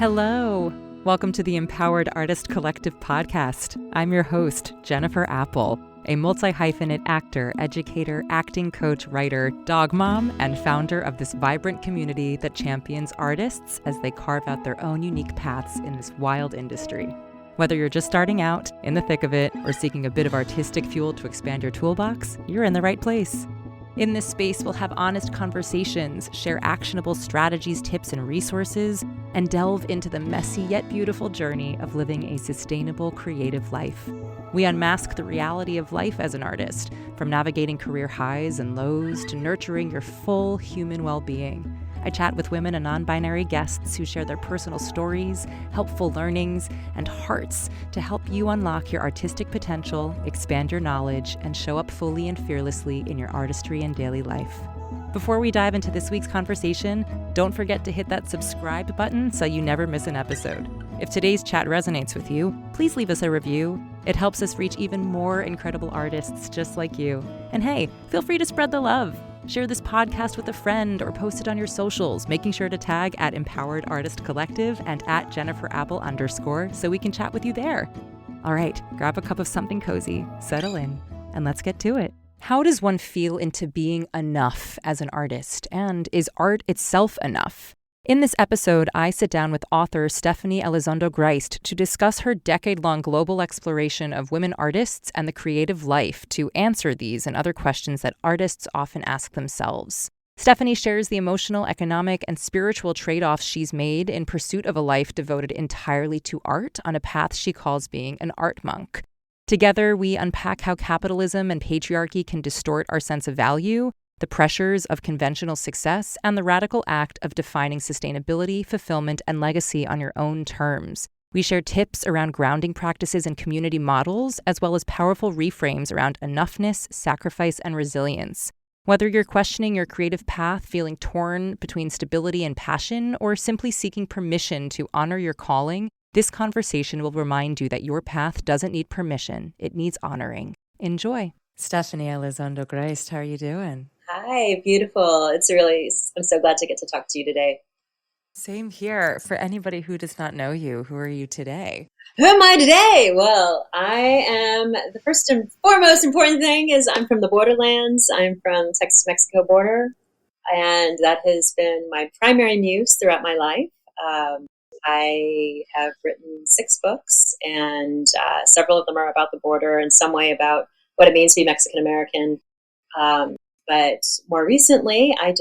Hello. Welcome to the Empowered Artist Collective podcast. I'm your host, Jennifer Apple, a multi-hyphenate actor, educator, acting coach, writer, dog mom, and founder of this vibrant community that champions artists as they carve out their own unique paths in this wild industry. Whether you're just starting out, in the thick of it, or seeking a bit of artistic fuel to expand your toolbox, you're in the right place. In this space, we'll have honest conversations, share actionable strategies, tips, and resources, and delve into the messy yet beautiful journey of living a sustainable, creative life. We unmask the reality of life as an artist, from navigating career highs and lows to nurturing your full human well-being. I chat with women and non-binary guests who share their personal stories, helpful learnings, and hearts to help you unlock your artistic potential, expand your knowledge, and show up fully and fearlessly in your artistry and daily life. Before we dive into this week's conversation, don't forget to hit that subscribe button so you never miss an episode. If today's chat resonates with you, please leave us a review. It helps us reach even more incredible artists just like you. And hey, feel free to spread the love. Share this podcast with a friend or post it on your socials, making sure to tag at Empowered Artist Collective and at @JenniferApple_ so we can chat with you there. All right, grab a cup of something cozy, settle in, and let's get to it. How does one feel into being enough as an artist? And is art itself enough? In this episode, I sit down with author Stephanie Elizondo Griest to discuss her decade-long global exploration of women artists and the creative life to answer these and other questions that artists often ask themselves. Stephanie shares the emotional, economic, and spiritual trade-offs she's made in pursuit of a life devoted entirely to art on a path she calls being an art monk. Together, we unpack how capitalism and patriarchy can distort our sense of value, the pressures of conventional success, and the radical act of defining sustainability, fulfillment, and legacy on your own terms. We share tips around grounding practices and community models, as well as powerful reframes around enoughness, sacrifice, and resilience. Whether you're questioning your creative path, feeling torn between stability and passion, or simply seeking permission to honor your calling, this conversation will remind you that your path doesn't need permission, it needs honoring. Enjoy. Stephanie Elizondo Griest, how are you doing? Hi, beautiful. I'm so glad to get to talk to you today. Same here. For anybody who does not know you, who are you today? Who am I today? Well, I am, the first and foremost important thing is I'm from the borderlands. I'm from Texas-Mexico border, and that has been my primary muse throughout my life. I have written 6 books, and several of them are about the border in some way about what it means to be Mexican-American. But more recently, I'm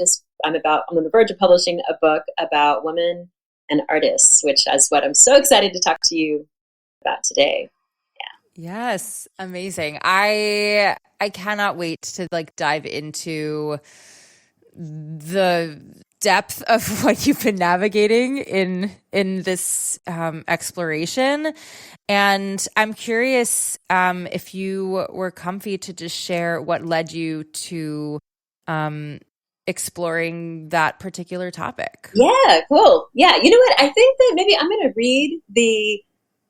on the verge of publishing a book about women and artists, which is what I'm so excited to talk to you about today. Yeah. Yes, amazing. I cannot wait to dive into the depth of what you've been navigating in this exploration. And I'm curious if you were comfy to just share what led you to exploring that particular topic. Yeah, cool. Yeah, you know what? I think that maybe I'm going to read the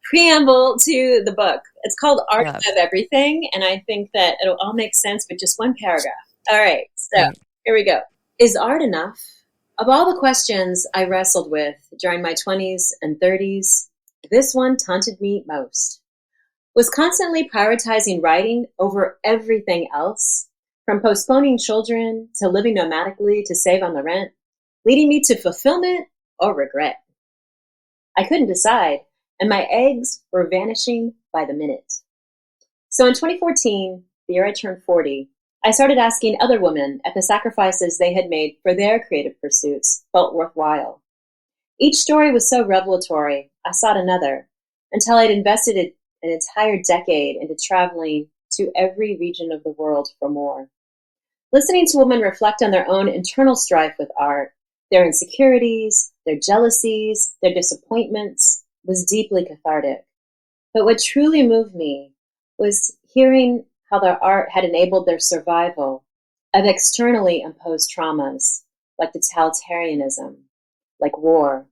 preamble to the book. It's called Art of Everything, and I think that it'll all make sense with just one paragraph. All right, so Here we go. Is art enough? Of all the questions I wrestled with during my 20s and 30s, this one taunted me most. Was constantly prioritizing writing over everything else, from postponing children to living nomadically to save on the rent, leading me to fulfillment or regret. I couldn't decide, and my eggs were vanishing by the minute. So in 2014, the year I turned 40, I started asking other women if the sacrifices they had made for their creative pursuits felt worthwhile. Each story was so revelatory, I sought another, until I'd invested an entire decade into traveling to every region of the world for more. Listening to women reflect on their own internal strife with art, their insecurities, their jealousies, their disappointments, was deeply cathartic. But what truly moved me was hearing how their art had enabled their survival of externally imposed traumas, like totalitarianism, like war.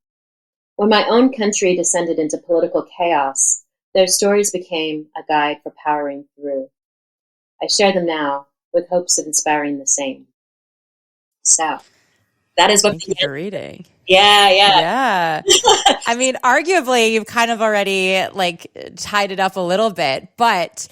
When my own country descended into political chaos, their stories became a guide for powering through. I share them now with hopes of inspiring the same. So that is what Thank you for reading. Yeah. I mean, arguably, you've kind of already like tied it up a little bit, but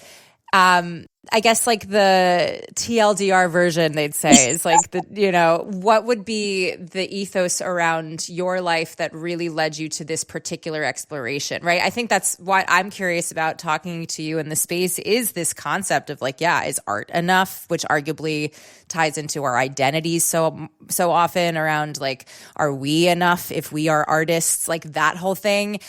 I guess like the TLDR version, they'd say, is like what would be the ethos around your life that really led you to this particular exploration, right? I think that's what I'm curious about talking to you in the space is this concept of like, is art enough, which arguably ties into our identities so often around like, are we enough if we are artists, like that whole thing.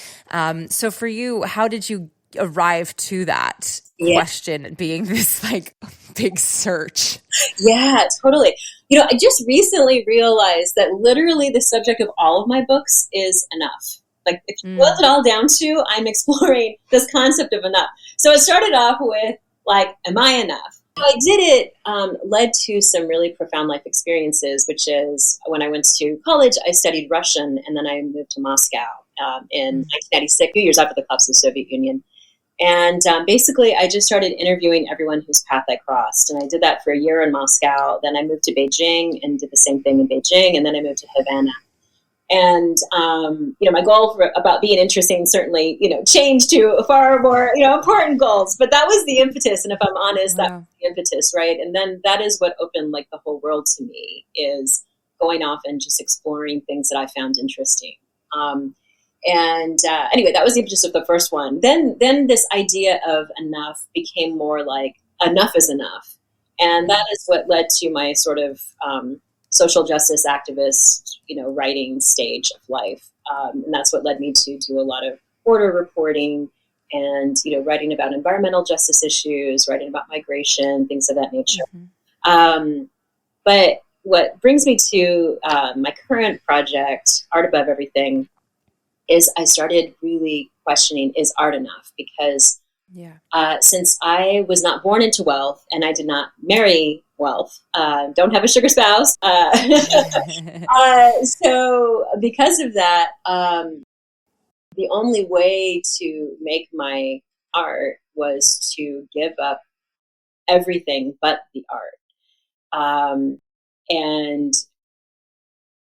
So for you, how did you arrive to that question being this like big search? Yeah, totally. I just recently realized that literally the subject of all of my books is enough. Like if you boil it all down to, I'm exploring this concept of enough. So it started off with like, am I enough? I did it led to some really profound life experiences, which is when I went to college, I studied Russian, and then I moved to Moscow in 1996, 2 years after the collapse of the Soviet Union. And basically, I just started interviewing everyone whose path I crossed. And I did that for a year in Moscow. Then I moved to Beijing and did the same thing in Beijing. And then I moved to Havana. And, my goal about being interesting certainly, changed to far more, important goals. But that was the impetus. And if I'm honest, that was the impetus, right? And then that is what opened like the whole world to me, is going off and just exploring things that I found interesting. Anyway, that was the impetus of the first one. Then this idea of enough became more like enough is enough. And that is what led to my sort of social justice activist, writing stage of life. And that's what led me to do a lot of border reporting and, writing about environmental justice issues, writing about migration, things of that nature. But what brings me to my current project, Art Above Everything, is I started really questioning, is art enough? Because since I was not born into wealth and I did not marry wealth, don't have a sugar spouse. So because of that, the only way to make my art was to give up everything but the art. And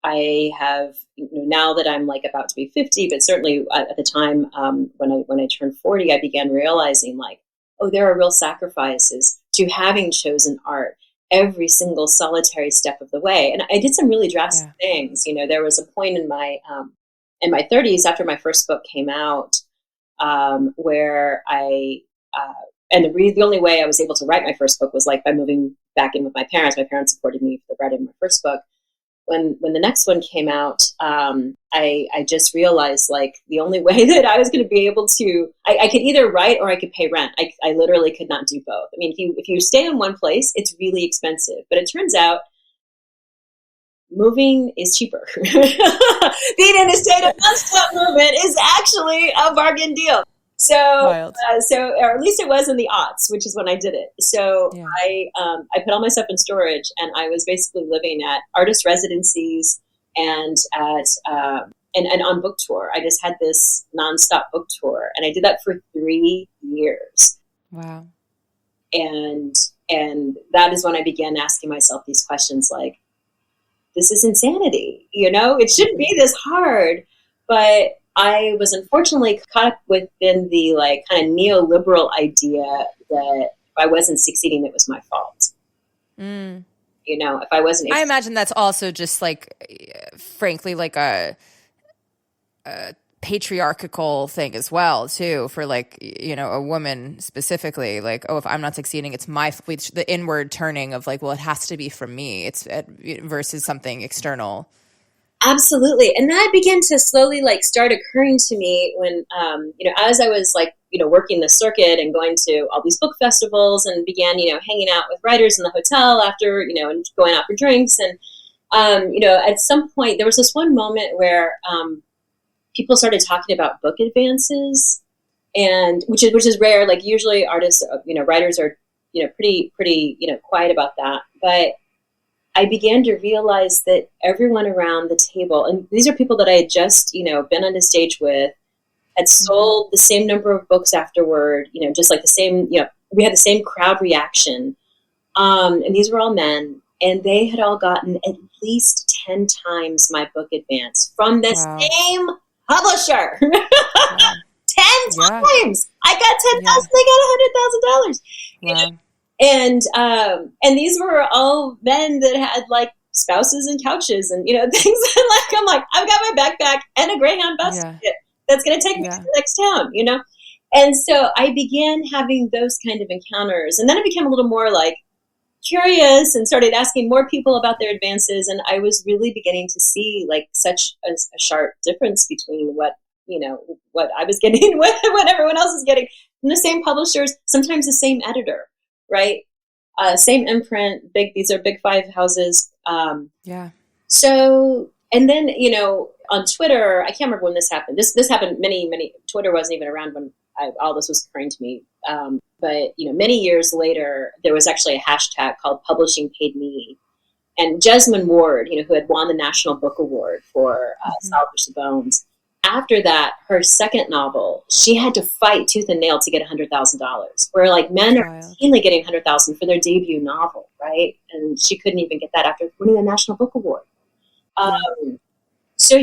I have, now that I'm like about to be 50, but certainly at the time when I turned 40, I began realizing like, oh, there are real sacrifices to having chosen art every single solitary step of the way. And I did some really drastic things. There was a point in my 30s after my first book came out where and the only way I was able to write my first book was like by moving back in with my parents. My parents supported me for the writing of my first book. When the next one came out, I just realized like the only way that I was going to be able to, I could either write or I could pay rent. I literally could not do both. I mean, if you stay in one place, it's really expensive. But it turns out moving is cheaper. Being in a state of non-stop movement is actually a bargain deal. So, or at least it was in the aughts, which is when I did it. So I put all my stuff in storage, and I was basically living at artist residencies and at and on book tour. I just had this nonstop book tour, and I did that for 3 years. Wow. And that is when I began asking myself these questions, like, this is insanity. It shouldn't be this hard, but I was unfortunately caught up within the like kind of neoliberal idea that if I wasn't succeeding, it was my fault. If I wasn't, I imagine that's also just like, frankly, like a patriarchal thing as well, too, for like, a woman specifically, like, oh, if I'm not succeeding, it's the inward turning of like, well, it has to be from me. It's versus something external. Absolutely. And that began to slowly like start occurring to me when, as I was like, working the circuit and going to all these book festivals and began, hanging out with writers in the hotel after, and going out for drinks. And, at some point there was this one moment where people started talking about book advances, and which is rare. Like usually artists, writers are, pretty, quiet about that. But I began to realize that everyone around the table, and these are people that I had just, been on the stage with, had sold the same number of books afterward, just like the same, we had the same crowd reaction. And these were all men. and they had all gotten at least 10 times my book advance from the same publisher. Wow. 10 times. I got 10,000. They got $100,000. Wow. And these were all men that had like spouses and couches and, things. And like, I'm like, I've got my backpack and a Greyhound bus ticket that's going to take me to the next town, And so I began having those kind of encounters. And then I became a little more like curious and started asking more people about their advances. And I was really beginning to see like such a sharp difference between what I was getting with what everyone else is getting from the same publishers, sometimes the same editor, right? Same imprint, these are big five houses. So, and then, on Twitter, I can't remember when this happened. This happened Twitter wasn't even around when all this was occurring to me. But, many years later, there was actually a hashtag called Publishing Paid Me. And Jesmyn Ward, who had won the National Book Award for Salvage the Bones, after that, her second novel, she had to fight tooth and nail to get $100,000. Where like men are routinely getting $100,000 for their debut novel, right? And she couldn't even get that after winning the National Book Award. So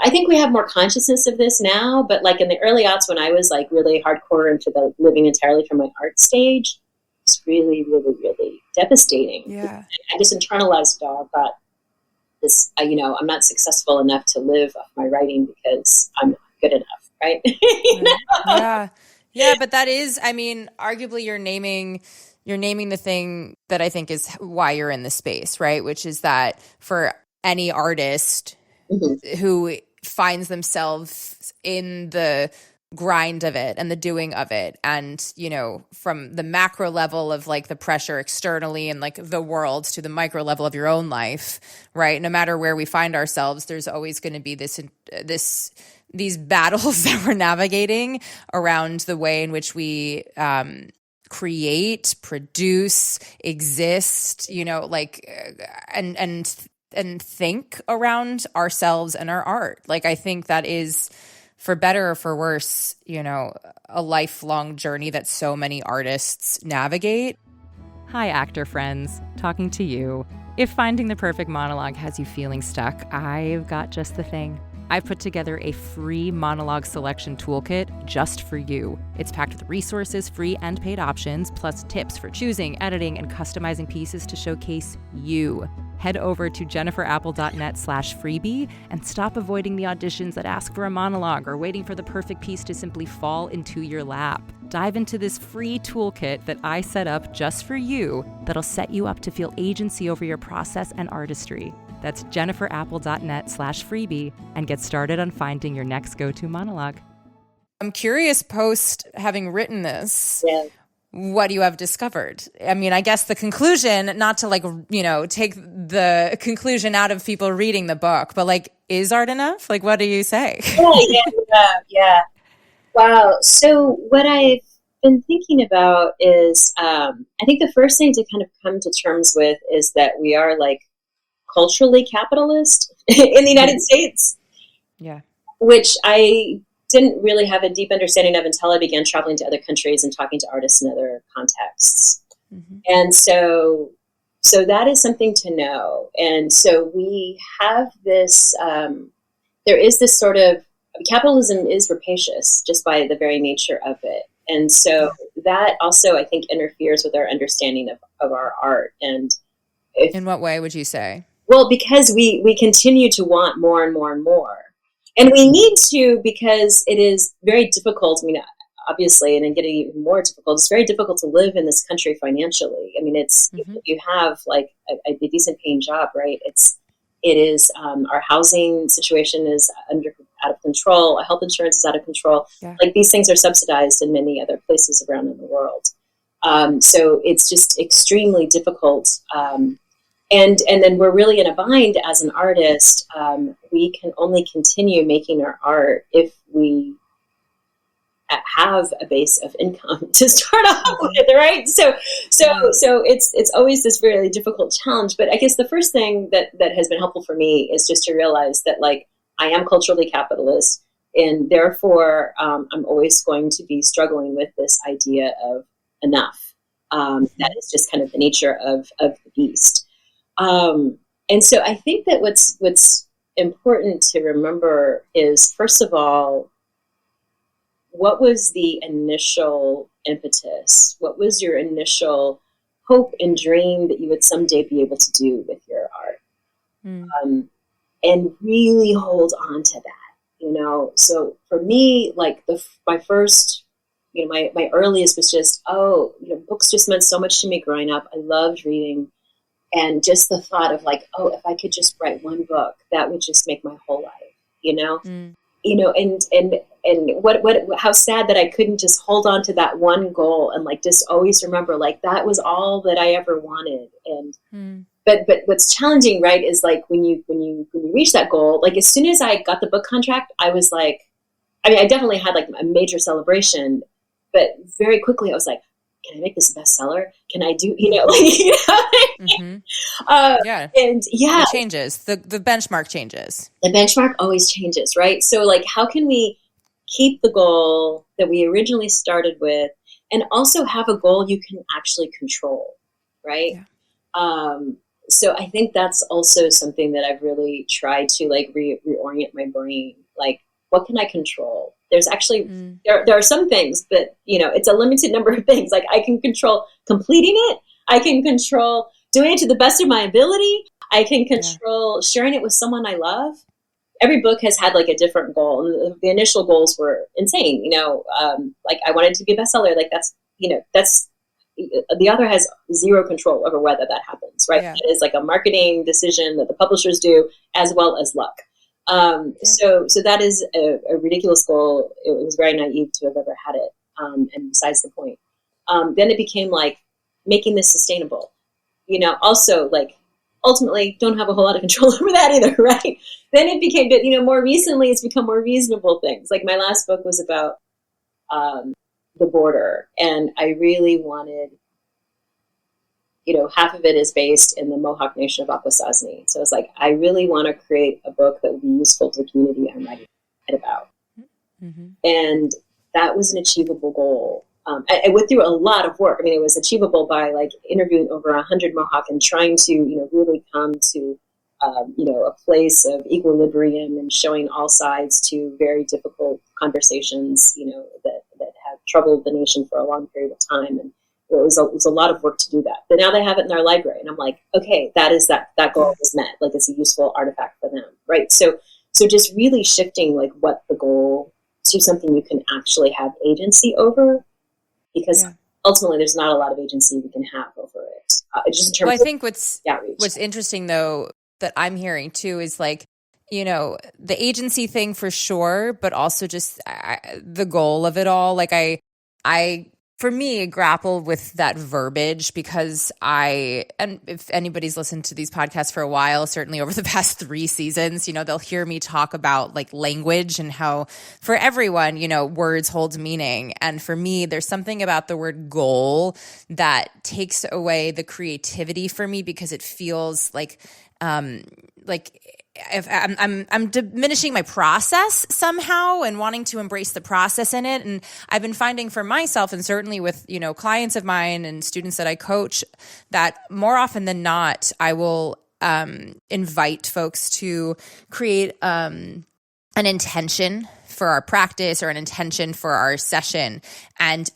I think we have more consciousness of this now. But like in the early aughts, when I was like really hardcore into the living entirely from my art stage, it's really, really, really devastating. Yeah, I just internalized it all. I thought, this, I'm not successful enough to live off my writing because I'm not good enough, right? Yeah, but that is, arguably you're naming the thing that I think is why you're in the space, right? Which is that for any artist who finds themselves in the grind of it and the doing of it, and from the macro level of like the pressure externally and like the world to the micro level of your own life, right? No matter where we find ourselves, there's always going to be these battles that we're navigating around the way in which we create, produce, exist, and think around ourselves and our art. Like I think that is, for better or for worse, a lifelong journey that so many artists navigate. Hi, actor friends. Talking to you. If finding the perfect monologue has you feeling stuck, I've got just the thing. I've put together a free monologue selection toolkit just for you. It's packed with resources, free and paid options, plus tips for choosing, editing, and customizing pieces to showcase you. Head over to jenniferapple.net/freebie and stop avoiding the auditions that ask for a monologue or waiting for the perfect piece to simply fall into your lap. Dive into this free toolkit that I set up just for you that'll set you up to feel agency over your process and artistry. That's jenniferapple.net/freebie and get started on finding your next go-to monologue. I'm curious, post having written this, what you have discovered. I guess the conclusion, not to take the conclusion out of people reading the book, but is art enough? What do you say? Yeah. Wow. So what I've been thinking about is, I think the first thing to kind of come to terms with is that we are culturally capitalist in the United States. Yeah. Which I didn't really have a deep understanding of until I began traveling to other countries and talking to artists in other contexts. And so that is something to know. And so we have this, there is this sort of, capitalism is rapacious just by the very nature of it. And so that also, I think, interferes with our understanding of our art. And in what way would you say? Well, because we continue to want more and more and more. And we need to, because it is very difficult. Obviously, and getting even more difficult, it's very difficult to live in this country financially. It's, if you have a decent paying job, right? It is, our housing situation is out of control. Our health insurance is out of control. Yeah. These things are subsidized in many other places around in the world. So it's just extremely difficult. And then we're really in a bind as an artist. We can only continue making our art if we have a base of income to start off with, right? So it's always this really difficult challenge. But I guess the first thing that has been helpful for me is just to realize that I am culturally capitalist, and therefore I'm always going to be struggling with this idea of enough. That is just kind of the nature of the beast. And so I think that what's important to remember is, first of all, what was the initial impetus? What was your initial hope and dream that you would someday be able to do with your art? And really hold on to that, So for me, like my first, my earliest was just, books just meant so much to me growing up. I loved reading. And just the thought of like, if I could just write one book, that would just make my whole life, and how sad that I couldn't just hold on to that one goal and like just always remember like that was all that I ever wanted. And but what's challenging, right, is like when you reach that goal, like as soon as I got the book contract, I was like, I definitely had like a major celebration, but very quickly I was like, can I make this a bestseller? Can I do, And it changes. The benchmark changes. The benchmark always changes, right? So like, how can we keep the goal that we originally started with and also have a goal you can actually control, right? Yeah. So I think that's also something that I've really tried to like reorient my brain. Like, what can I control? There's actually, there are some things, but it's a limited number of things. Like I can control completing it. I can control doing it to the best of my ability. I can control sharing it with someone I love. Every book has had like a different goal. And the initial goals were insane. Like I wanted to be a bestseller. Like that's the author has zero control over whether that happens, right? Yeah. It is like a marketing decision that the publishers do as well as luck. So that is a ridiculous goal. It was very naive to have ever had it. And besides the point, then it became like making this sustainable, also like ultimately don't have a whole lot of control over that either. Right. Then it became, more recently it's become more reasonable things. Like my last book was about, the border, and I really wanted, half of it is based in the Mohawk Nation of Akwesasne. So it's like, I really want to create a book that would be useful to the community I'm writing about. Mm-hmm. And that was an achievable goal. I went through a lot of work. It was achievable by like interviewing over 100 Mohawk and trying to, really come to, a place of equilibrium and showing all sides to very difficult conversations, that have troubled the nation for a long period of time. And it was a lot of work to do that. But now they have it in their library, and I'm like, okay, that goal is met. Like it's a useful artifact for them, right? So just really shifting like what the goal to something you can actually have agency over, because ultimately there's not a lot of agency we can have over it. Just in terms I think what's interesting though that I'm hearing too is like, the agency thing for sure, but also just the goal of it all. Like I for me, grapple with that verbiage because and if anybody's listened to these podcasts for a while, certainly over the past 3 seasons, they'll hear me talk about like language and how for everyone, words hold meaning. And for me, there's something about the word goal that takes away the creativity for me because it feels like if I'm diminishing my process somehow and wanting to embrace the process in it. And I've been finding for myself, and certainly with, clients of mine and students that I coach, that more often than not, I will invite folks to create an intention for our practice or an intention for our session. And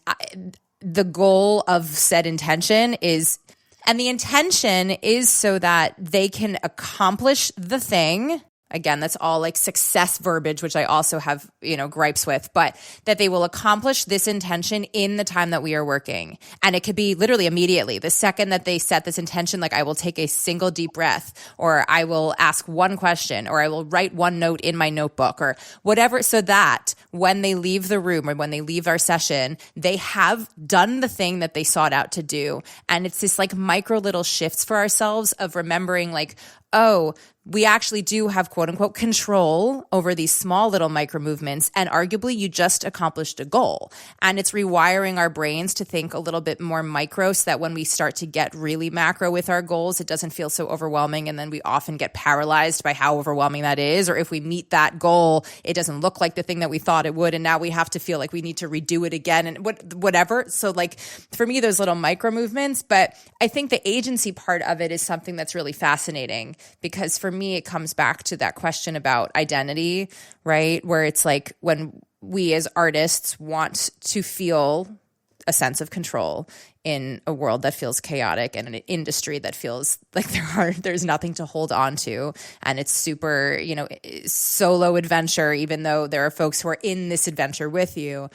the goal of said intention is, and the intention is so that they can accomplish the thing. Again, that's all like success verbiage, which I also have, gripes with, but that they will accomplish this intention in the time that we are working. And it could be literally immediately. The second that they set this intention, like I will take a single deep breath, or I will ask one question, or I will write one note in my notebook or whatever, so that when they leave the room or when they leave our session, they have done the thing that they sought out to do. And it's this like micro little shifts for ourselves of remembering like, oh, we actually do have quote unquote control over these small little micro movements. And arguably you just accomplished a goal. And it's rewiring our brains to think a little bit more micro so that when we start to get really macro with our goals, it doesn't feel so overwhelming. And then we often get paralyzed by how overwhelming that is. Or if we meet that goal, it doesn't look like the thing that we thought it would. And now we have to feel like we need to redo it again and whatever. So like for me, those little micro movements, but I think the agency part of it is something that's really fascinating because for me, it comes back to that question about identity, right? Where it's like when we as artists want to feel a sense of control in a world that feels chaotic and an industry that feels like there's nothing to hold on to. And it's super, solo adventure, even though there are folks who are in this adventure with you.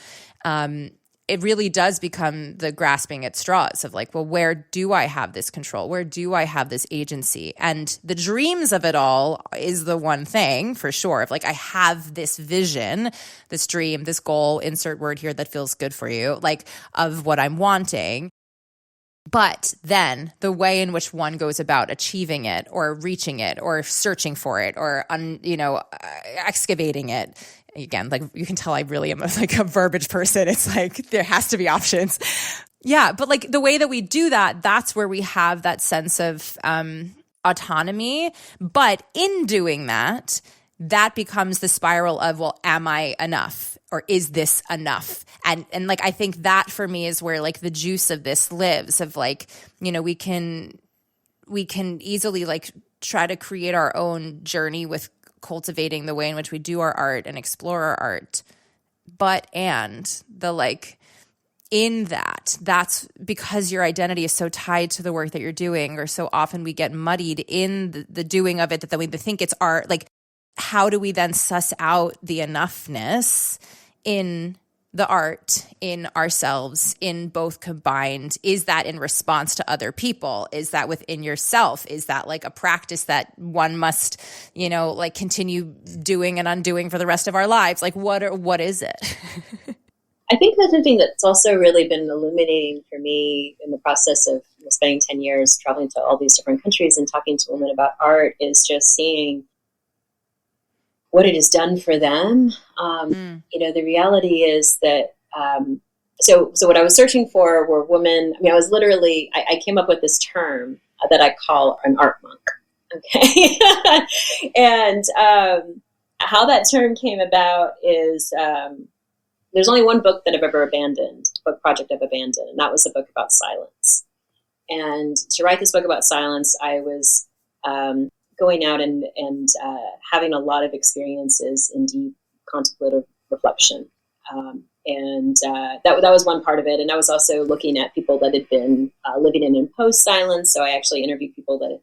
It really does become the grasping at straws of like, well, where do I have this control? Where do I have this agency? And the dreams of it all is the one thing for sure of like, I have this vision, this dream, this goal, insert word here that feels good for you, like of what I'm wanting. But then the way in which one goes about achieving it or reaching it or searching for it or, excavating it, again, like you can tell I really am like a verbiage person. It's like there has to be options. Yeah, but like the way that we do that, that's where we have that sense of autonomy. But in doing that, that becomes the spiral of, well, am I enough? Or is this enough? And like I think that for me is where like the juice of this lives of like, we can easily like try to create our own journey with cultivating the way in which we do our art and explore our art. And the like in that's because your identity is so tied to the work that you're doing, or so often we get muddied in the doing of it that then we think it's art. Like, how do we then suss out the enoughness in the art, in ourselves, in both combined? Is that in response to other people? Is that within yourself? Is that like a practice that one must, like continue doing and undoing for the rest of our lives? Like what is it? I think that's something that's also really been illuminating for me in the process of spending 10 years traveling to all these different countries and talking to women about art is just seeing what it has done for them. The reality is that, so what I was searching for were women. I mean, I came up with this term that I call an art monk. Okay. And, how that term came about is, there's only one book that I've ever abandoned, book project I've abandoned, and that was a book about silence. And to write this book about silence, I was, going out and having a lot of experiences in deep contemplative reflection. That was one part of it. And I was also looking at people that had been living in imposed silence. So I actually interviewed people that had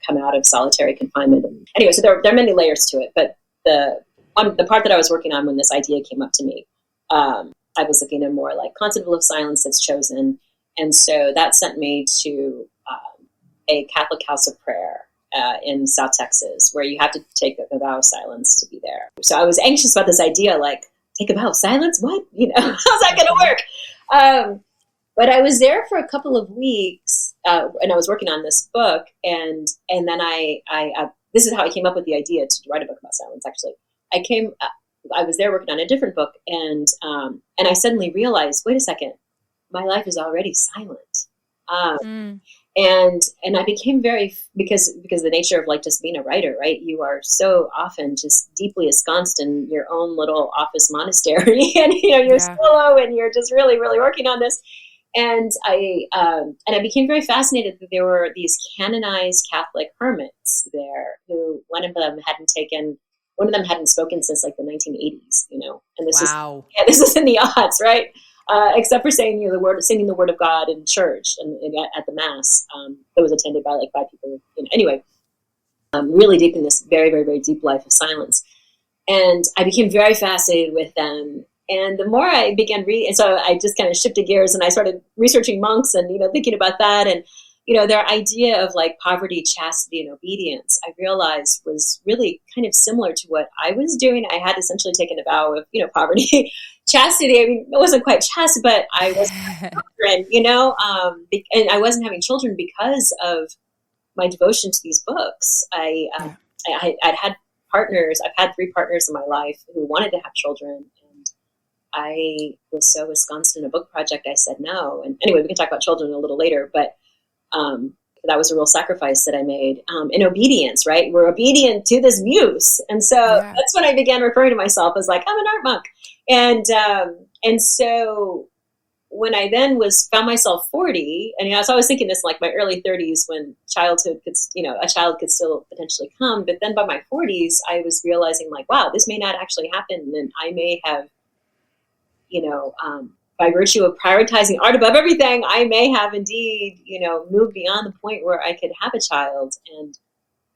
come out of solitary confinement. Anyway, so there are many layers to it. But the part that I was working on when this idea came up to me, I was looking at more like contemplative silence that's chosen. And so that sent me to a Catholic house of prayer in South Texas, where you have to take a vow of silence to be there. So I was anxious about this idea, like, take a vow of silence? What? How's that going to work? But I was there for a couple of weeks, and I was working on this book, and then I this is how I came up with the idea to write a book about silence, actually. I was there working on a different book, and I suddenly realized, wait a second, my life is already silent. And I became because the nature of like just being a writer, right? You are so often just deeply ensconced in your own little office monastery, and you're solo, and you're just really, really working on this. And I became very fascinated that there were these canonized Catholic hermits there who one of them hadn't spoken since like the 1980s, and this is in the odds, right? Except for saying singing the word of God in church and at the mass that was attended by like 5 people. Anyway, really deep in this very, very, very deep life of silence, and I became very fascinated with them. And the more I began reading, and so I just kind of shifted gears and I started researching monks and thinking about that, and their idea of like poverty, chastity, and obedience, I realized was really kind of similar to what I was doing. I had essentially taken a vow of poverty. Chastity, I mean, it wasn't quite chaste, but I wasn't having children, and I wasn't having children because of my devotion to these books. I'd had partners. I've had 3 partners in my life who wanted to have children, and I was so ensconced in a book project, I said no. And anyway, we can talk about children a little later, but that was a real sacrifice that I made in obedience, right? We're obedient to this muse. And so that's when I began referring to myself as like, I'm an art monk. And so when I then found myself 40, and I was always thinking this like my early 30s when childhood could, a child could still potentially come. But then by my 40s, I was realizing like, wow, this may not actually happen. And I may have, by virtue of prioritizing art above everything, I may have indeed, moved beyond the point where I could have a child. And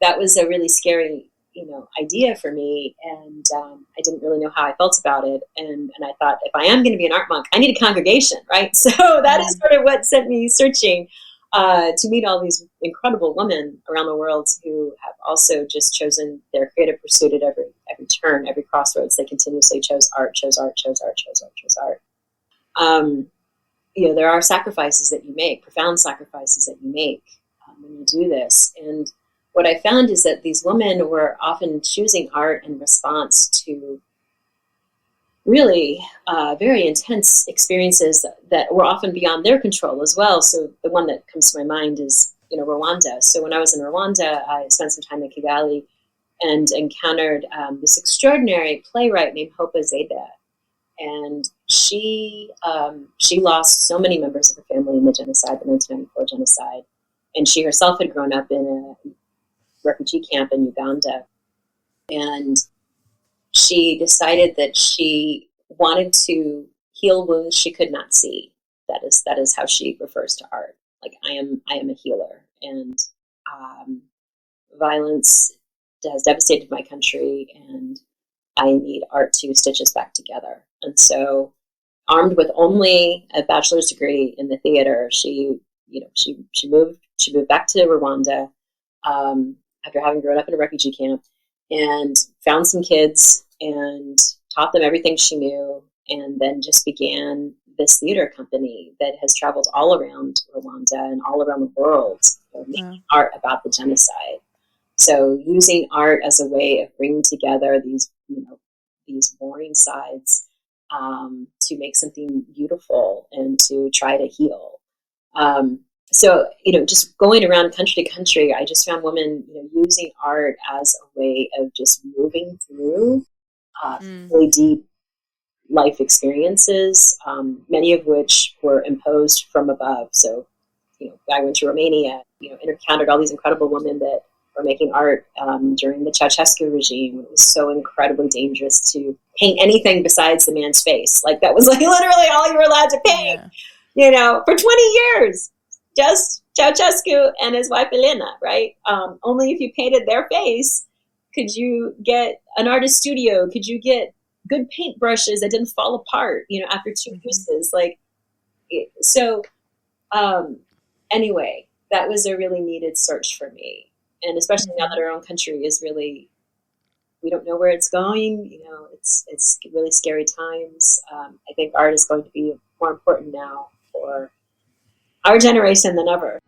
that was a really scary, idea for me. And I didn't really know how I felt about it. And I thought, if I am going to be an art monk, I need a congregation, right? So that is sort of what sent me searching to meet all these incredible women around the world who have also just chosen their creative pursuit at every turn, every crossroads. They continuously chose art. There are sacrifices that you make, profound sacrifices that you make when you do this. And what I found is that these women were often choosing art in response to really very intense experiences that were often beyond their control as well. So the one that comes to my mind is, Rwanda. So when I was in Rwanda, I spent some time in Kigali and encountered this extraordinary playwright named Hope Zeda. And she lost so many members of her family in the genocide, the 1994 genocide. And she herself had grown up in a refugee camp in Uganda. And she decided that she wanted to heal wounds she could not see. That is how she refers to art. Like, I am a healer. And violence has devastated my country, and I need art to stitch us back together. And so, armed with only a bachelor's degree in the theater, she moved back to Rwanda after having grown up in a refugee camp, and found some kids and taught them everything she knew, and then just began this theater company that has traveled all around Rwanda and all around the world, making art about the genocide. So using art as a way of bringing together these warring sides to make something beautiful and to try to heal. So, just going around country to country, I just found women, using art as a way of just moving through really deep life experiences, many of which were imposed from above. So, I went to Romania, encountered all these incredible women that were making art during the Ceausescu regime. It was so incredibly dangerous to paint anything besides the man's face. Like, that was like literally all you were allowed to paint, for 20 years. Just Ceausescu and his wife Elena, right? Only if you painted their face could you get an artist studio, could you get good paintbrushes that didn't fall apart, after 2 uses. Anyway, that was a really needed search for me. And especially now that our own country is really, we don't know where it's going, it's really scary times. I think art is going to be more important now for our generation than ever.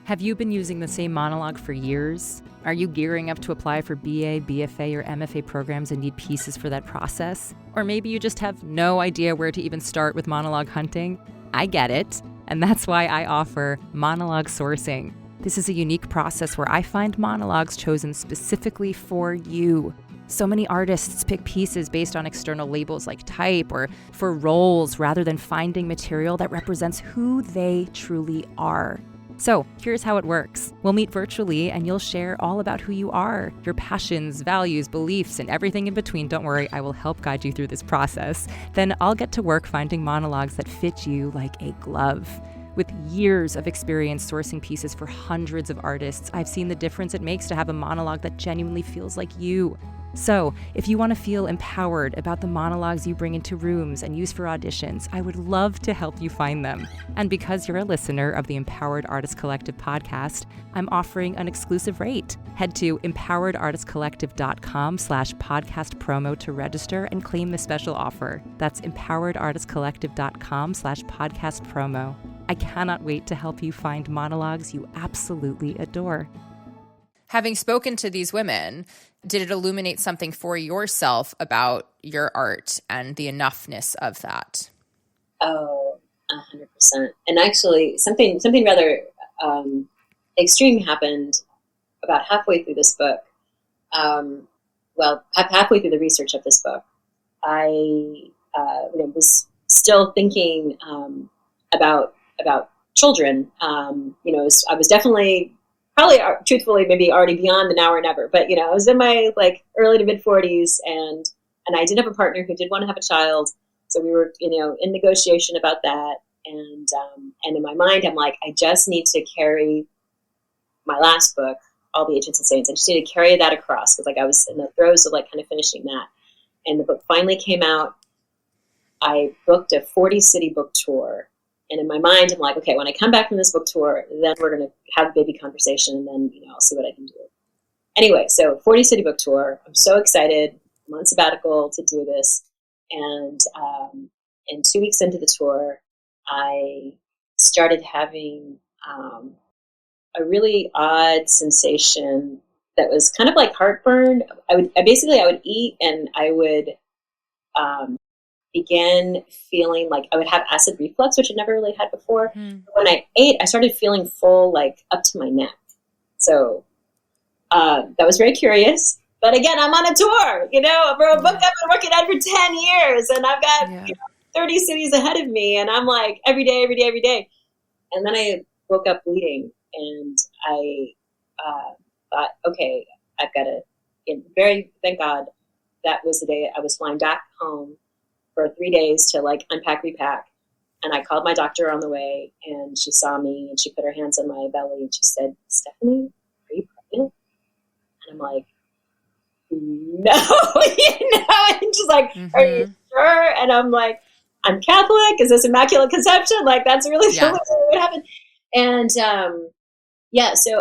Have you been using the same monologue for years? Are you gearing up to apply for BA, BFA, or MFA programs and need pieces for that process? Or maybe you just have no idea where to even start with monologue hunting? I get it, and that's why I offer monologue sourcing. This is a unique process where I find monologues chosen specifically for you. So many artists pick pieces based on external labels like type or for roles rather than finding material that represents who they truly are. So here's how it works. We'll meet virtually and you'll share all about who you are, your passions, values, beliefs, and everything in between. Don't worry, I will help guide you through this process. Then I'll get to work finding monologues that fit you like a glove. With years of experience sourcing pieces for hundreds of artists, I've seen the difference it makes to have a monologue that genuinely feels like you. So, if you want to feel empowered about the monologues you bring into rooms and use for auditions, I would love to help you find them. And because you're a listener of the Empowered Artist Collective podcast, I'm offering an exclusive rate. Head to empoweredartistcollective.com/podcast promo to register and claim the special offer. That's empoweredartistcollective.com/podcast promo. I cannot wait to help you find monologues you absolutely adore. having spoken to these women, did it illuminate something for yourself about your art and the enoughness of that? Oh, 100%. And actually, something rather extreme happened about halfway through this book. Halfway through the research of this book, I was still thinking about children. I was definitely, probably, truthfully, maybe already beyond the now or never. But I was in my early to mid 40s, and I did have a partner who did want to have a child. So we were, in negotiation about that. And in my mind, I'm like, I just need to carry my last book, All the Agents and Saints. I just need to carry that across, because I was in the throes of kind of finishing that. And the book finally came out. I booked a 40-city book tour. And in my mind, I'm like, okay, when I come back from this book tour, then we're going to have a baby conversation, and then, I'll see what I can do. Anyway, so 40-city book tour. I'm so excited. I'm on sabbatical to do this. And 2 weeks into the tour, I started having a really odd sensation that was kind of like heartburn. I would eat, and I would begin feeling like I would have acid reflux, which I never really had before. When I ate, I started feeling full, up to my neck. So that was very curious. But again, I'm on a tour, for a book I've been working on for 10 years, and I've got 30 cities ahead of me, and I'm like every day. And then I woke up bleeding, and I thought, okay, I've got to, thank God, that was the day I was flying back home for 3 days to unpack, repack. And I called my doctor on the way, and she saw me, and she put her hands on my belly, and she said, "Stephanie, are you pregnant?" And I'm like, "No," and she's like, "Are you sure?" And I'm like, "I'm Catholic. Is this immaculate conception? That's really what happened." And so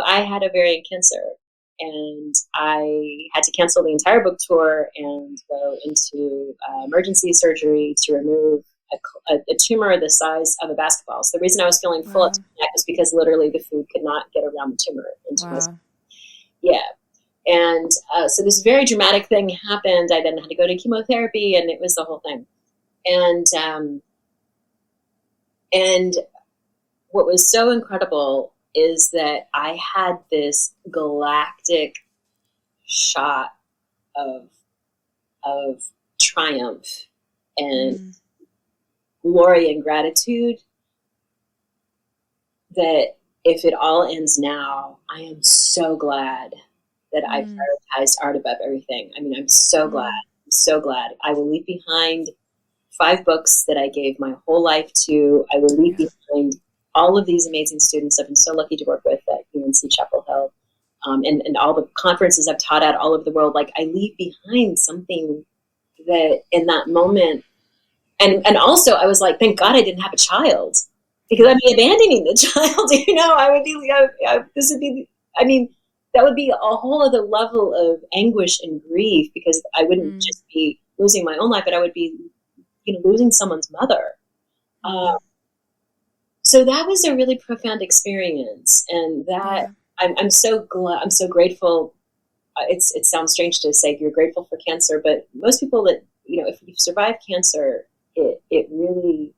I had ovarian cancer, and I had to cancel the entire book tour and go into emergency surgery to remove a tumor the size of a basketball. So the reason I was feeling full up to my neck was because literally the food could not get around the tumor into my stomach. Yeah. And so this very dramatic thing happened. I then had to go to chemotherapy, and it was the whole thing. And what was so incredible is that I had this galactic shot of triumph and glory and gratitude that if it all ends now, I am so glad that I prioritized art above everything. I mean, I'm so glad. I'm so glad. I will leave behind 5 books that I gave my whole life to. I will leave behind all of these amazing students I've been so lucky to work with at UNC Chapel Hill, and all the conferences I've taught at all over the world. I leave behind something that in that moment, and also I was like, thank God I didn't have a child, because I'd be abandoning the child. I would be, that would be a whole other level of anguish and grief, because I wouldn't just be losing my own life, but I would be, losing someone's mother. So that was a really profound experience, and that I'm so glad, I'm so grateful. It sounds strange to say you're grateful for cancer, but most people that, if you've survived cancer, it really,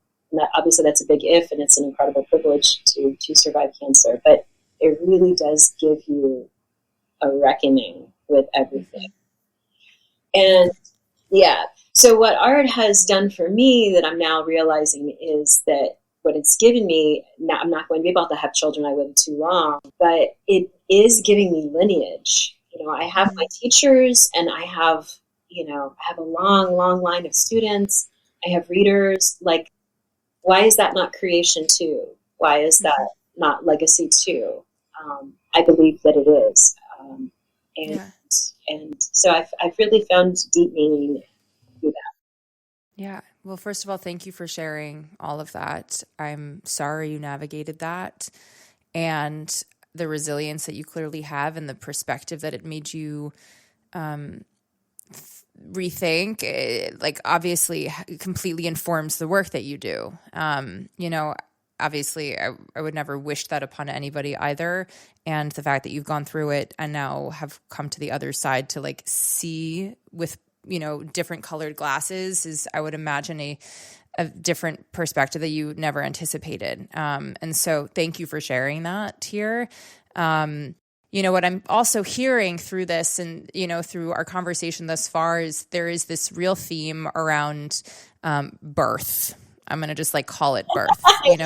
obviously that's a big if, and it's an incredible privilege to survive cancer, but it really does give you a reckoning with everything. And so what art has done for me that I'm now realizing is that what it's given me, now I'm not going to be able to have children, I waited too long, but it is giving me lineage. I have my teachers, and I have a long, long line of students. I have readers. Why is that not creation too? Why is that not legacy too? I believe that it is. And so I've really found deep meaning through that. Yeah. Well, first of all, thank you for sharing all of that. I'm sorry you navigated that, and the resilience that you clearly have, and the perspective that it made you rethink. Obviously completely informs the work that you do. obviously I would never wish that upon anybody either. And the fact that you've gone through it and now have come to the other side to like see with, different colored glasses is, I would imagine, a different perspective that you never anticipated. And so thank you for sharing that here. What I'm also hearing through this and, through our conversation thus far is there is this real theme around birth. I'm going to just like call it birth,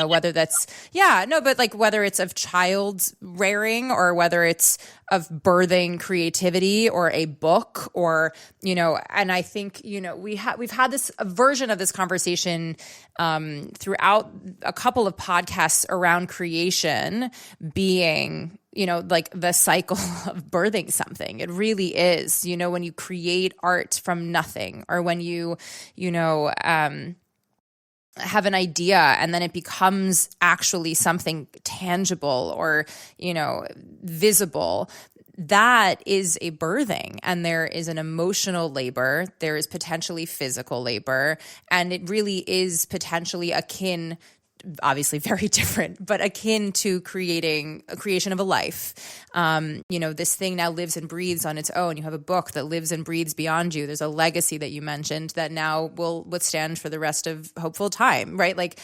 whether that's, but like whether it's of child rearing or whether it's of birthing creativity or a book or, and I think, we've had this a version of this conversation throughout a couple of podcasts around creation being, like the cycle of birthing something. It really is, when you create art from nothing or when you, have an idea and then it becomes actually something tangible or, visible. That is a birthing, and there is an emotional labor. There is potentially physical labor, and it really is potentially akin, obviously very different, but akin to creation of a life. This thing now lives and breathes on its own. You have a book that lives and breathes beyond you. There's a legacy that you mentioned that now will withstand for the rest of hopeful time, right? Like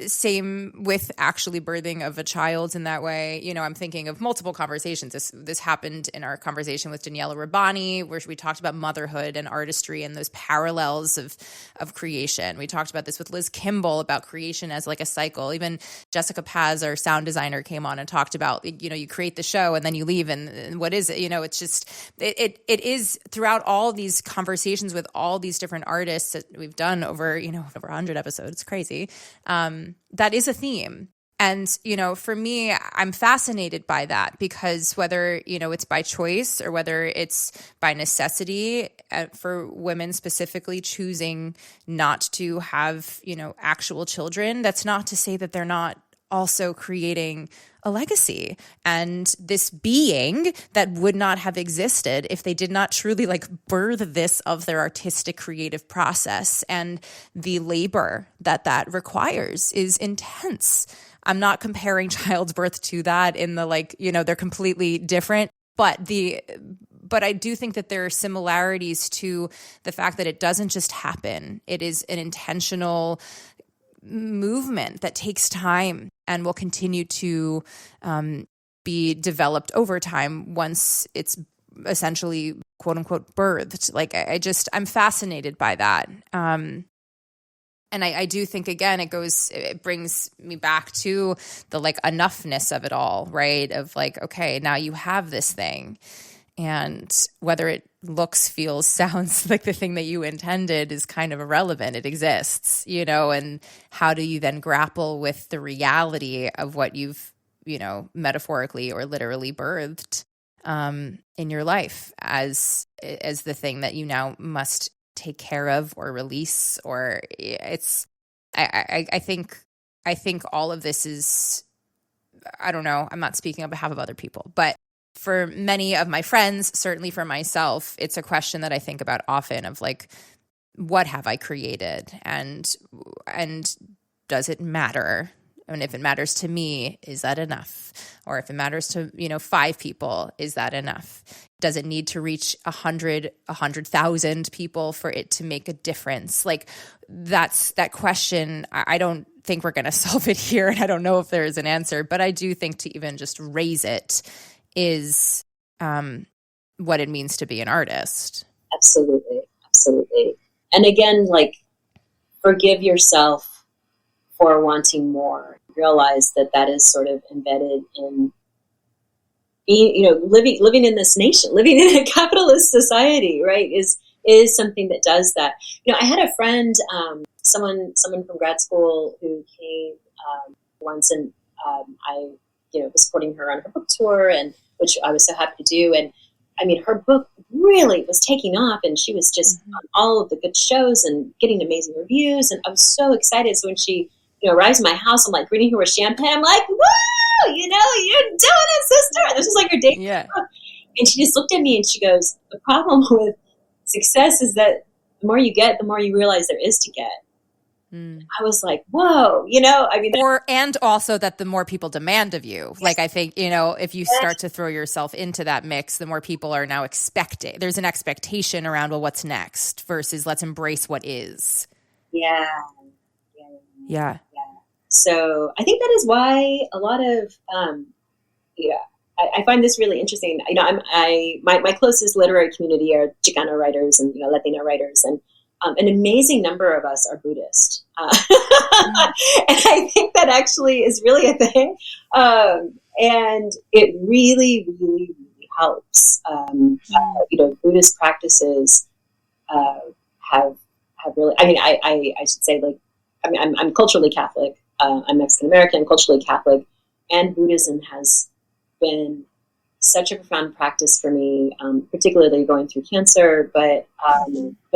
same with actually birthing of a child in that way. I'm thinking of multiple conversations. This happened in our conversation with Daniela Rabbani, where we talked about motherhood and artistry and those parallels of creation. We talked about this with Liz Kimball about creation as like a cycle. Even Jessica Paz, our sound designer, came on and talked about, you create the show and then you leave and what is it? It's just, it is throughout all these conversations with all these different artists that we've done over 100 episodes. It's crazy. That is a theme. And, for me, I'm fascinated by that because whether, it's by choice or whether it's by necessity for women specifically choosing not to have, actual children, that's not to say that they're not also creating a legacy and this being that would not have existed if they did not truly like birth this of their artistic creative process. And the labor that requires is intense. I'm not comparing childbirth to that in the like, they're completely different, but I do think that there are similarities to the fact that it doesn't just happen. It is an intentional movement that takes time and will continue to be developed over time once it's essentially quote unquote birthed. Like I'm fascinated by that. And I do think, again, it brings me back to the like enoughness of it all, right? Of like, okay, now you have this thing. And whether it looks, feels, sounds like the thing that you intended is kind of irrelevant. It exists, and how do you then grapple with the reality of what you've, metaphorically or literally birthed in your life as the thing that you now must take care of or release, or it's, I think all of this is, I don't know, I'm not speaking on behalf of other people, but for many of my friends, certainly for myself, it's a question that I think about often of like, what have I created? And does it matter? And if it matters to me, is that enough? Or if it matters to, 5 people, is that enough? Does it need to reach 100,000 people for it to make a difference? Like that's that question. I don't think we're going to solve it here. And I don't know if there is an answer, but I do think to even just raise it is what it means to be an artist. Absolutely. And again, like, forgive yourself for wanting more. Realize that is sort of embedded in being, living in this nation, living in a capitalist society, right? Is something that does that. I had a friend, someone from grad school who came once, and I was supporting her on her book tour, and which I was so happy to do. And I mean, her book really was taking off, and she was just on all of the good shows and getting amazing reviews. And I was so excited. So when she, arrives at my house, I'm like greeting her with champagne. I'm like, whoa, you're doing it, sister. This is like her date. Yeah. And she just looked at me and she goes, the problem with success is that the more you get, the more you realize there is to get. I was like, whoa, I mean, and also that the more people demand of you, yes. Like, I think, if you start to throw yourself into that mix, the more people are now expecting, there's an expectation around, well, what's next versus let's embrace what is. Yeah. Yeah. So I think that is why a lot of, I find this really interesting. My closest literary community are Chicano writers and, Latino writers, and an amazing number of us are Buddhist. And I think that actually is really a thing. And it really, really, really helps. Buddhist practices have really, I mean, I should say, like, I mean, I'm culturally Catholic. I'm Mexican American, culturally Catholic, and Buddhism has been such a profound practice for me, particularly going through cancer, but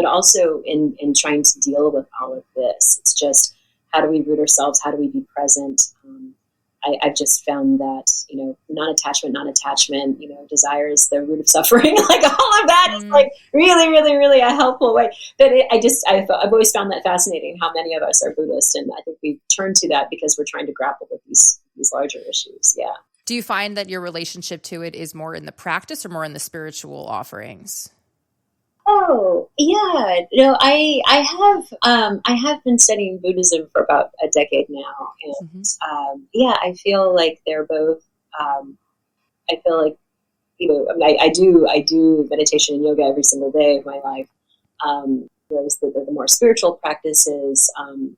also in trying to deal with all of this. It's just, how do we root ourselves? How do we be present? I've just found that, non-attachment, desire is the root of suffering. Like, all of that is like really, really, really a helpful way. But I've always found that fascinating, how many of us are Buddhist. And I think we turn to that because we're trying to grapple with these larger issues. Yeah. Do you find that your relationship to it is more in the practice or more in the spiritual offerings? Oh, yeah. I have been studying Buddhism for about a decade now. And I feel like they're both, I feel like, I do meditation and yoga every single day of my life. Whereas the more spiritual practices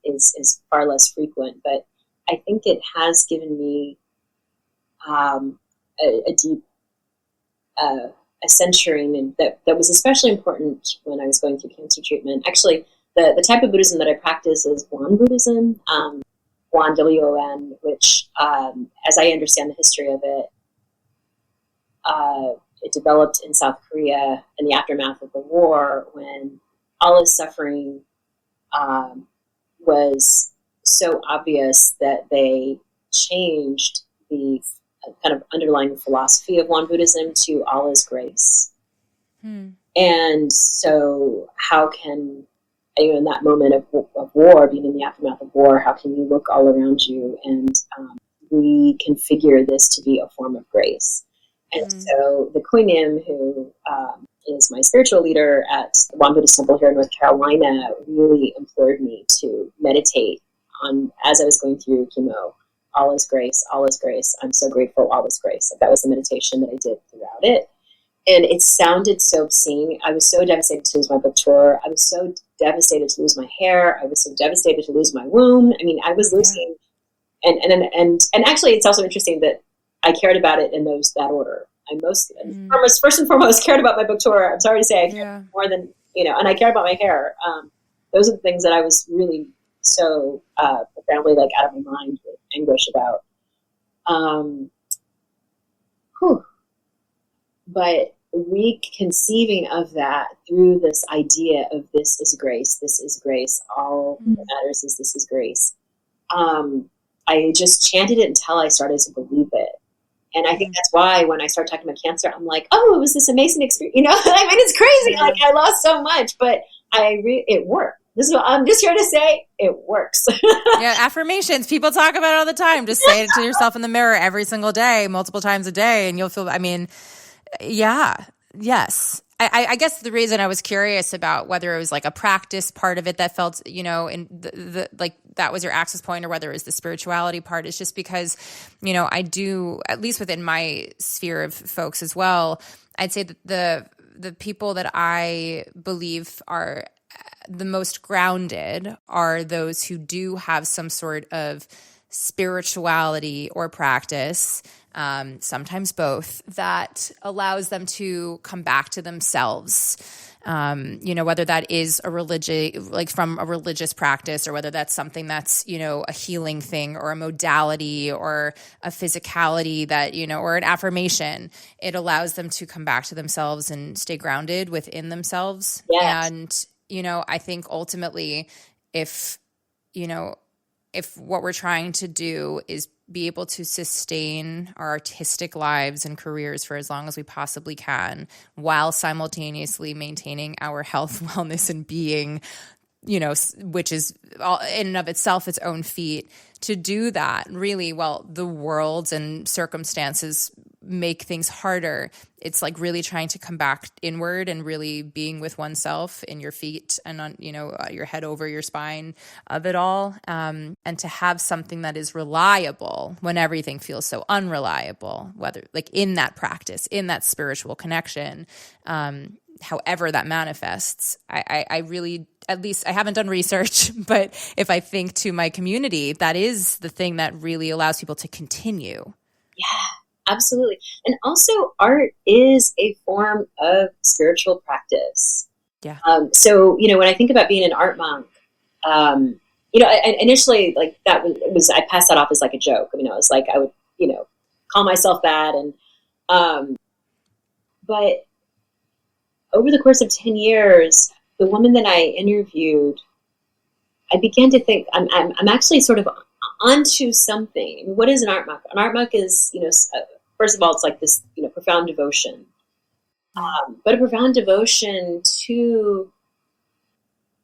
is far less frequent. But I think it has given me a deep a centuring, and that was especially important when I was going through cancer treatment. Actually, the type of Buddhism that I practice is Won Buddhism, Won, W-O-N, which, as I understand the history of it, it developed in South Korea in the aftermath of the war, when Allah's suffering was so obvious that they changed the kind of underlying philosophy of Won Buddhism to Allah's grace. And so how can, in that moment of war, being in the aftermath of war, how can you look all around you and reconfigure this to be a form of grace? And so the Kuinim, who is my spiritual leader at the Won Buddhist Temple here in North Carolina, really implored me to meditate on, as I was going through chemo, all is grace, all is grace. I'm so grateful, all is grace. That was the meditation that I did throughout it. And it sounded so obscene. I was so devastated to lose my book tour. I was so devastated to lose my hair. I was so devastated to lose my womb. I mean, I was losing. And actually, it's also interesting that I cared about it in that order. I first and foremost, cared about my book tour. I'm sorry to say, I cared more than, and I cared about my hair. Those are the things that I was really so profoundly, like, out of my mind with anguish about. But reconceiving of that through this idea of this is grace, all that matters is this is grace. I just chanted it until I started to believe it. And I think that's why when I start talking about cancer, I'm like, oh, it was this amazing experience. I mean, it's crazy. Like, I lost so much, but it worked. This is what I'm just here to say. It works. Yeah, affirmations. People talk about it all the time. Just say it to yourself in the mirror every single day, multiple times a day, and you'll feel, I mean, yes. I guess the reason I was curious about whether it was like a practice part of it that felt, in the like that was your access point, or whether it was the spirituality part, is just because, I do, at least within my sphere of folks as well, I'd say that the people that I believe are the most grounded are those who do have some sort of spirituality or practice, sometimes both, that allows them to come back to themselves. Whether that is from a religious practice, or whether that's something that's, a healing thing, or a modality, or a physicality that, or an affirmation. It allows them to come back to themselves and stay grounded within themselves. Yes. And, I think ultimately if what we're trying to do is be able to sustain our artistic lives and careers for as long as we possibly can, while simultaneously maintaining our health, wellness, and being, which is in and of itself its own feat to do that. Really, well, the world and circumstances make things harder. It's like really trying to come back inward and really being with oneself in your feet and on, your head over your spine of it all. And to have something that is reliable when everything feels so unreliable, whether like in that practice, in that spiritual connection, however that manifests. I really, at least I haven't done research, but if I think to my community, that is the thing that really allows people to continue. Yeah. Absolutely. And also art is a form of spiritual practice. Yeah. So, when I think about being an art monk, I initially like that was, I passed that off as like a joke. It's like I would, call myself that. And, but over the course of 10 years, the woman that I interviewed, I began to think I'm actually sort of onto something. What is an art monk? An art monk is, first of all, it's like this, profound devotion, but a profound devotion to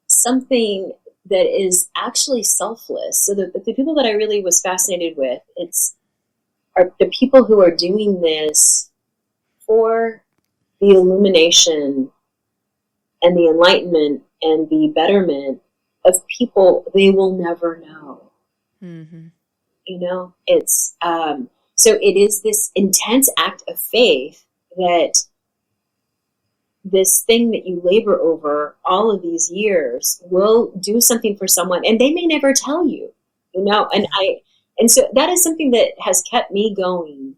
something that is actually selfless. So the people that I really was fascinated with, are the people who are doing this for the illumination and the enlightenment and the betterment of people they will never know. Mm-hmm. It's so it is this intense act of faith that this thing that you labor over all of these years will do something for someone, and they may never tell you, and so that is something that has kept me going.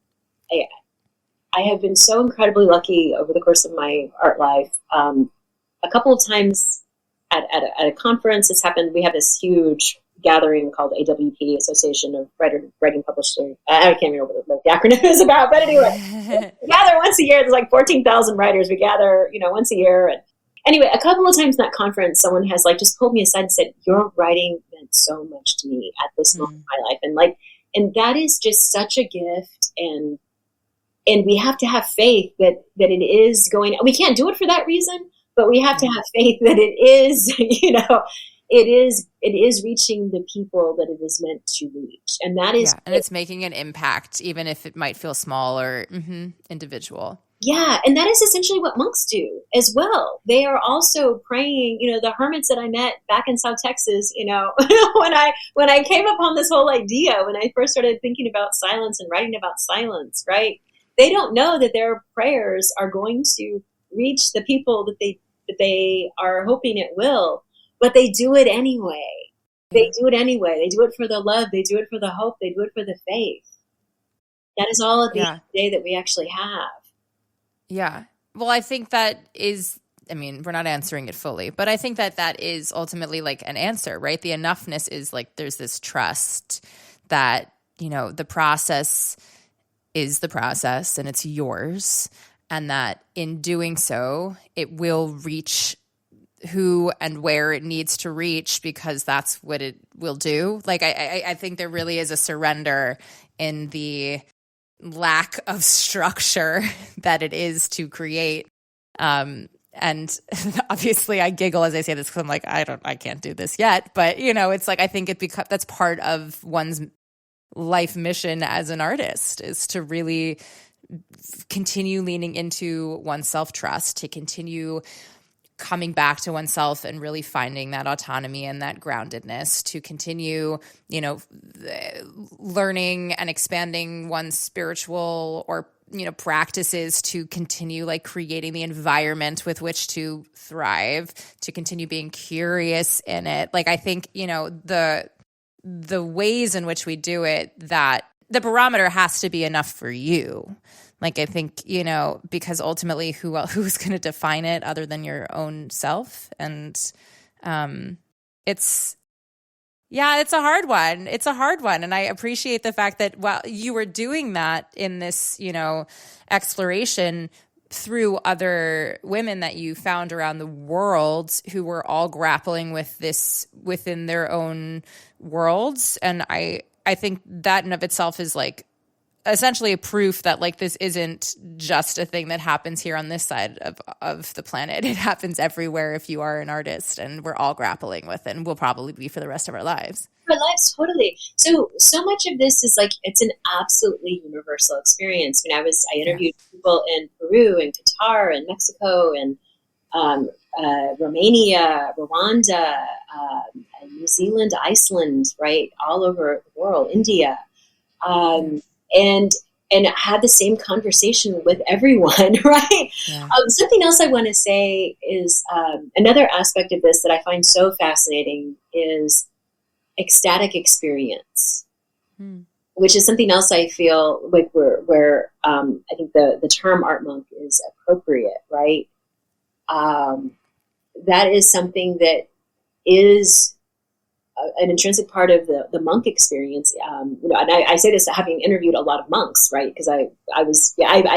I have been so incredibly lucky over the course of my art life. A couple of times at a conference, it's happened. We have this huge gathering called AWP, Association of Writing Publishers. I can't remember what the acronym is about, but anyway, we gather once a year. There's like 14,000 writers. We gather, once a year. And anyway, a couple of times in that conference, someone has like just pulled me aside and said, "Your writing meant so much to me at this moment in my life," and that is just such a gift. And we have to have faith that it is going. We can't do it for that reason, but we have to have faith that it is, it is reaching the people that it is meant to reach. And that is, and it's making an impact, even if it might feel small or individual. Yeah. And that is essentially what monks do as well. They are also praying, the hermits that I met back in South Texas, when I came upon this whole idea, when I first started thinking about silence and writing about silence, right? They don't know that their prayers are going to reach the people that they are hoping it will, but they do it anyway. They do it anyway. They do it for the love. They do it for the hope. They do it for the faith. That is all at the end of the day that we actually have. Yeah. Well, I think that is, we're not answering it fully, but I think that is ultimately like an answer, right? The enoughness is like, there's this trust that, the process is the process and it's yours. And that in doing so, it will reach who and where it needs to reach, because that's what it will do. Like, I think there really is a surrender in the lack of structure that it is to create. And obviously I giggle as I say this because I'm like, I can't do this yet. But, it's like, I think that's part of one's life mission as an artist, is to really continue leaning into one's self-trust, to continue coming back to oneself and really finding that autonomy and that groundedness, to continue, learning and expanding one's spiritual or, practices, to continue like creating the environment with which to thrive, to continue being curious in it. Like, I think, the ways in which we do it, that the barometer has to be enough for you. Like, I think, because ultimately who's going to define it other than your own self? And it's a hard one. It's a hard one. And I appreciate the fact that while you were doing that in this, exploration through other women that you found around the world who were all grappling with this within their own worlds. And I think that in of itself is like essentially a proof that like this isn't just a thing that happens here on this side of the planet. It happens everywhere if you are an artist, and we're all grappling with it, and will probably be for the rest of our lives. Our lives, totally. So much of this is like, it's an absolutely universal experience. When I interviewed people in Peru and Qatar and Mexico and Romania, Rwanda, New Zealand, Iceland, right, all over the world, India, and I had the same conversation with everyone, right? Yeah. Something else I want to say is another aspect of this that I find so fascinating is ecstatic experience, which is something else I feel like where I think the term art monk is appropriate, right? That is something that is an intrinsic part of the monk experience. And I say this having interviewed a lot of monks, right? Because I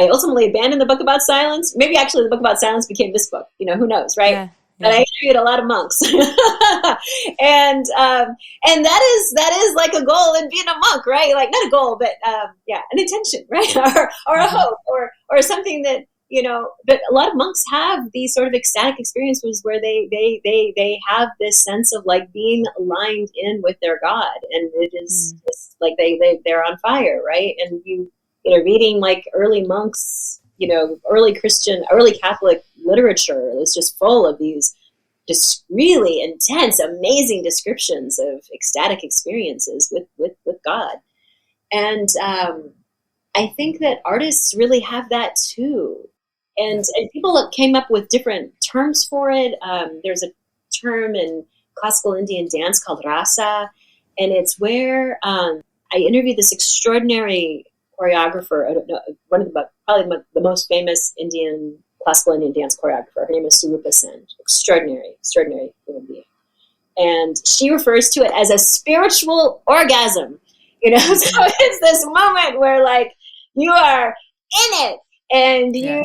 ultimately abandoned the book about silence. Maybe actually the book about silence became this book, who knows, right? Yeah. But I interviewed a lot of monks, and that is like a goal in being a monk, right? Like not a goal, but an intention, right? or a hope, or something that But a lot of monks have these sort of ecstatic experiences where they have this sense of like being aligned in with their God, and it is just like they're on fire, right? And reading like early monks, early Christian, early Catholic literature is just full of these just really intense, amazing descriptions of ecstatic experiences with God. And I think that artists really have that too. And people came up with different terms for it. There's a term in classical Indian dance called rasa, and it's where I interviewed this extraordinary choreographer. I don't know, probably the most famous classical Indian dance choreographer. Her name is Surupa Sen. Extraordinary human being. And she refers to it as a spiritual orgasm. So it's this moment where like you are in it, and you're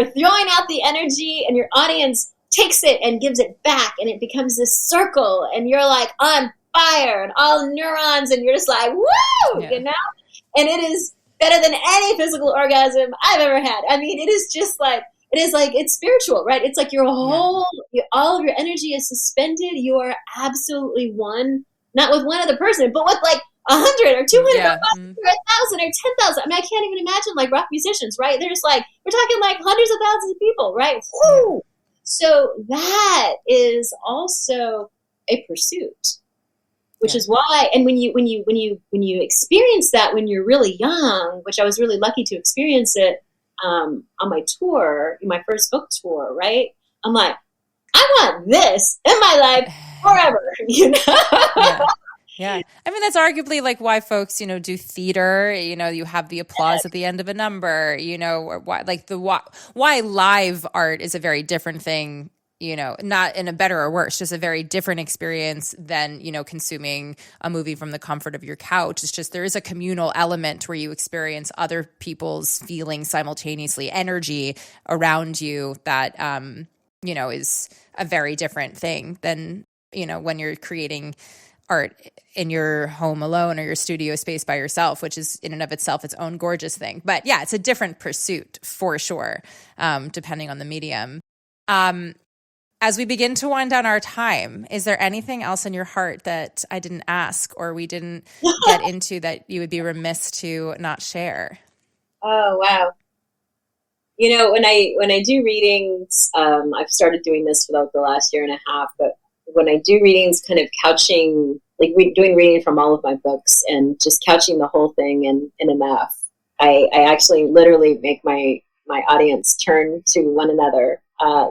throwing out the energy, and your audience takes it and gives it back, and it becomes this circle, and you're like on fire, and all neurons, and you're just like woo, and it is better than any physical orgasm I've ever had. I mean, it's spiritual, right? It's like your whole, all of your energy is suspended. You are absolutely one, not with one other person, but with like 100 or 200 or 1,000 or 10,000. I mean, I can't even imagine like rock musicians, right? They're just like, we're talking like hundreds of thousands of people, right? Woo! So that is also a pursuit, which is why, and when you experience that when you're really young, which I was really lucky to experience it on my tour, my first book tour, right? I'm like, I want this in my life forever, Yeah. I mean, that's arguably like why folks, do theater, you have the applause at the end of a number, or why live art is a very different thing, not in a better or worse, just a very different experience than, consuming a movie from the comfort of your couch. It's just there is a communal element where you experience other people's feelings simultaneously, energy around you that, is a very different thing than, when you're creating art in your home alone or your studio space by yourself, which is in and of itself its own gorgeous thing. But yeah, it's a different pursuit for sure, depending on the medium. As we begin to wind down our time, is there anything else in your heart that I didn't ask or we didn't get into that you would be remiss to not share? Oh, wow. When I do readings, I've started doing this for the last year and a half, but when I do readings, kind of couching, like doing reading from all of my books and just couching the whole thing in enough, I actually literally make my audience turn to one another,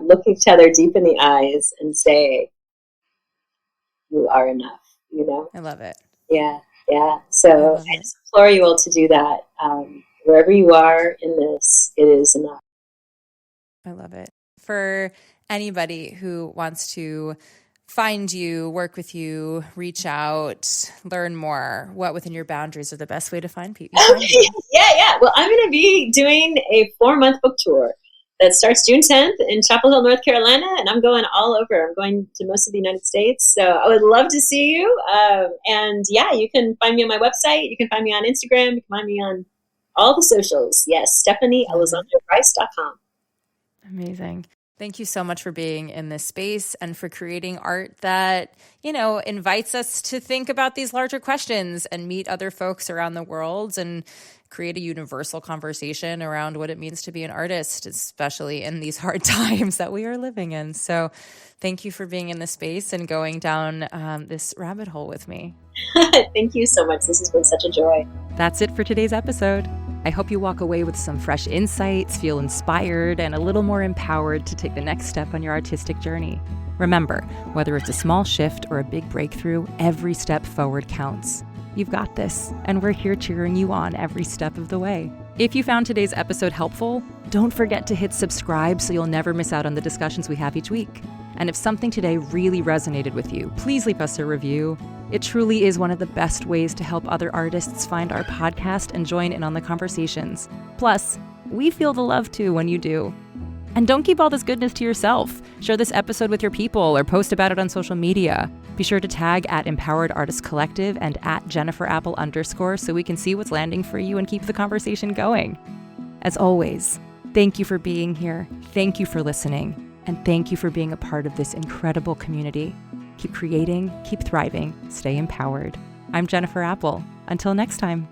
look each other deep in the eyes and say, you are enough, I love it. Yeah. So I just implore you all to do that. Wherever you are in this, it is enough. I love it. For anybody who wants to find you, work with you, reach out, learn more, what within your boundaries are the best way to find people? Yeah. Well, I'm going to be doing a 4-month book tour that starts June 10th in Chapel Hill, North Carolina, and I'm going all over. I'm going to most of the United States, so I would love to see you. And yeah, you can find me on my website. You can find me on Instagram. You can find me on all the socials. Yes, Stephanie Elizondo Griest.com. Amazing. Thank you so much for being in this space and for creating art that, you know, invites us to think about these larger questions and meet other folks around the world and create a universal conversation around what it means to be an artist, especially in these hard times that we are living in. So thank you for being in this space and going down this rabbit hole with me. Thank you so much. This has been such a joy. That's it for today's episode. I hope you walk away with some fresh insights, feel inspired, and a little more empowered to take the next step on your artistic journey. Remember, whether it's a small shift or a big breakthrough, every step forward counts. You've got this, and we're here cheering you on every step of the way. If you found today's episode helpful, don't forget to hit subscribe so you'll never miss out on the discussions we have each week. And if something today really resonated with you, please leave us a review. It truly is one of the best ways to help other artists find our podcast and join in on the conversations. Plus, we feel the love too when you do. And don't keep all this goodness to yourself. Share this episode with your people or post about it on social media. Be sure to tag at Empowered Artist Collective and at @JenniferApple_ so we can see what's landing for you and keep the conversation going. As always, thank you for being here. Thank you for listening. And thank you for being a part of this incredible community. Keep creating, keep thriving, stay empowered. I'm Jennifer Apple. Until next time.